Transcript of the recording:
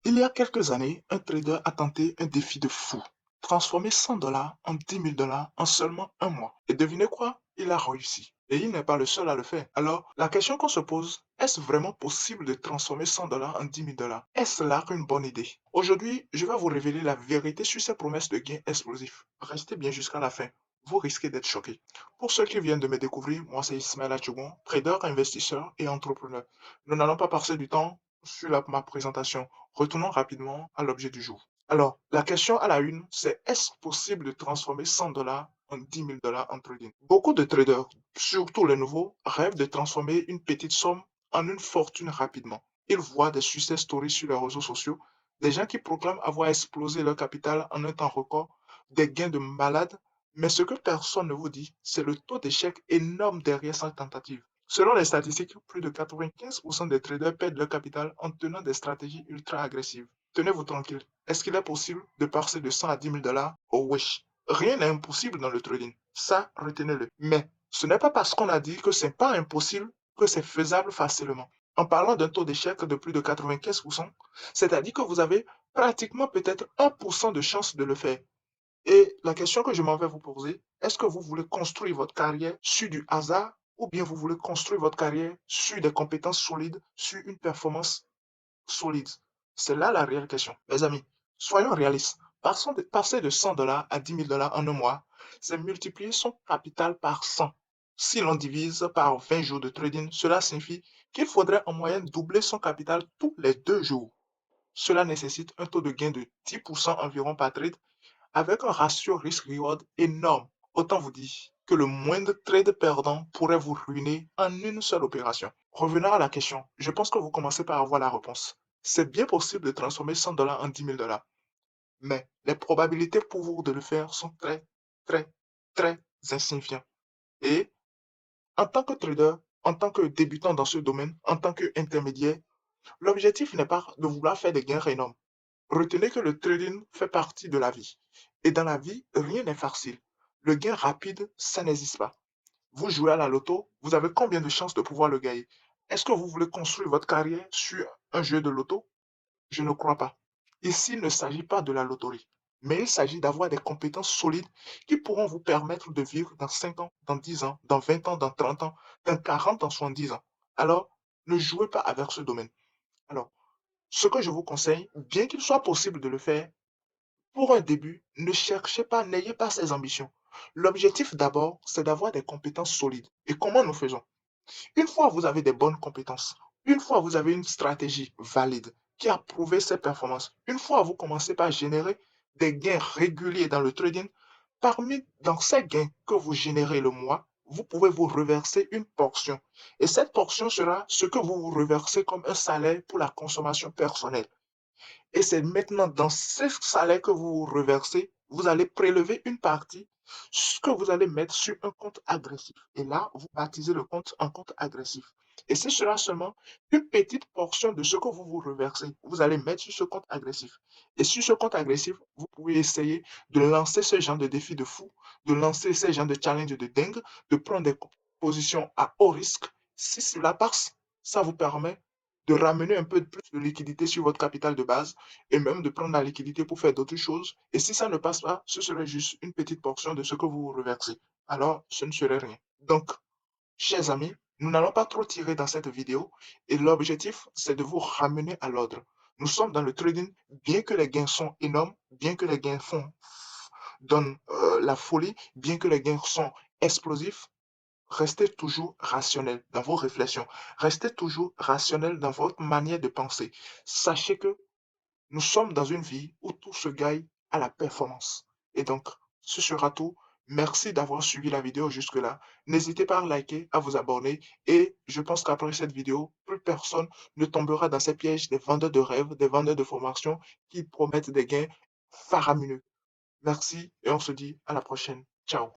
Il y a quelques années, un trader a tenté un défi de fou. Transformer 100 dollars en 10 000 dollars en seulement un mois. Et devinez quoi? Il a réussi. Et il n'est pas le seul à le faire. Alors, la question qu'on se pose, est-ce vraiment possible de transformer 100 dollars en 10 000 dollars? Est-ce là une bonne idée? Aujourd'hui, je vais vous révéler la vérité sur ces promesses de gains explosifs. Restez bien jusqu'à la fin. Vous risquez d'être choqués. Pour ceux qui viennent de me découvrir, moi c'est Ismaël Achougon, trader, investisseur et entrepreneur. Nous n'allons pas passer du temps sur ma présentation. Retournons rapidement à l'objet du jour. Alors, la question à la une, c'est est-ce possible de transformer 100 dollars en 10 000 dollars en trading? Beaucoup de traders, surtout les nouveaux, rêvent de transformer une petite somme en une fortune rapidement. Ils voient des success stories sur les réseaux sociaux, des gens qui proclament avoir explosé leur capital en un temps record, des gains de malades, mais ce que personne ne vous dit, c'est le taux d'échec énorme derrière cette tentative. Selon les statistiques, plus de 95% des traders perdent leur capital en tenant des stratégies ultra agressives. Tenez-vous tranquille. Est-ce qu'il est possible de passer de 100 à 10 000 dollars? Oh wesh. Rien n'est impossible dans le trading. Ça, retenez-le. Mais ce n'est pas parce qu'on a dit que c'est pas impossible que c'est faisable facilement. En parlant d'un taux d'échec de plus de 95%, c'est-à-dire que vous avez pratiquement peut-être 1% de chance de le faire. Et la question que je m'en vais vous poser, est-ce que vous voulez construire votre carrière sur du hasard ou bien vous voulez construire votre carrière sur des compétences solides, sur une performance solide? C'est là la réelle question. Mes amis, soyons réalistes. Passer de 100 dollars à 10 000 dollars en un mois, c'est multiplier son capital par 100. Si l'on divise par 20 jours de trading, cela signifie qu'il faudrait en moyenne doubler son capital tous les 2 jours. Cela nécessite un taux de gain de 10% environ par trade avec un ratio risque-reward énorme. Autant vous dire que le moindre trade perdant pourrait vous ruiner en une seule opération. Revenons à la question. Je pense que vous commencez par avoir la réponse. C'est bien possible de transformer 100 dollars en 10 000 dollars, mais les probabilités pour vous de le faire sont très, très, très insignifiantes. Et en tant que trader, en tant que débutant dans ce domaine, en tant qu'intermédiaire, l'objectif n'est pas de vouloir faire des gains énormes. Retenez que le trading fait partie de la vie. Et dans la vie, rien n'est facile. Le gain rapide, ça n'existe pas. Vous jouez à la loto, vous avez combien de chances de pouvoir le gagner? Est-ce que vous voulez construire votre carrière sur un jeu de loto? Je ne crois pas. Ici, il ne s'agit pas de la loterie, mais il s'agit d'avoir des compétences solides qui pourront vous permettre de vivre dans 5 ans, dans 10 ans, dans 20 ans, dans 30 ans, dans 40, dans 70 ans. Alors, ne jouez pas avec ce domaine. Alors, ce que je vous conseille, bien qu'il soit possible de le faire, pour un début, ne cherchez pas, n'ayez pas ces ambitions. L'objectif d'abord, c'est d'avoir des compétences solides. Et comment nous faisons? Une fois vous avez des bonnes compétences, une fois vous avez une stratégie valide qui a prouvé ses performances, une fois vous commencez par générer des gains réguliers dans le trading, dans ces gains que vous générez le mois, vous pouvez vous reverser une portion. Et cette portion sera ce que vous vous reversez comme un salaire pour la consommation personnelle. Et c'est maintenant dans ce salaire que vous reversez, vous allez prélever une partie, ce que vous allez mettre sur un compte agressif. Et là, vous baptisez le compte en compte agressif. Et ce sera seulement une petite portion de ce que vous vous reversez. Vous allez mettre sur ce compte agressif. Et sur ce compte agressif, vous pouvez essayer de lancer ce genre de défi de fou, de lancer ce genre de challenge de dingue, de prendre des positions à haut risque. Si cela passe, ça vous permet de ramener un peu plus de liquidité sur votre capital de base et même de prendre la liquidité pour faire d'autres choses. Et si ça ne passe pas, ce serait juste une petite portion de ce que vous reversez. Alors, ce ne serait rien. Donc, chers amis, nous n'allons pas trop tirer dans cette vidéo et l'objectif, c'est de vous ramener à l'ordre. Nous sommes dans le trading, bien que les gains sont énormes, bien que les gains donnent la folie, bien que les gains sont explosifs, restez toujours rationnel dans vos réflexions. Restez toujours rationnel dans votre manière de penser. Sachez que nous sommes dans une vie où tout se gagne à la performance. Et donc, ce sera tout. Merci d'avoir suivi la vidéo jusque-là. N'hésitez pas à liker, à vous abonner. Et je pense qu'après cette vidéo, plus personne ne tombera dans ces pièges des vendeurs de rêves, des vendeurs de formation qui promettent des gains faramineux. Merci et on se dit à la prochaine. Ciao.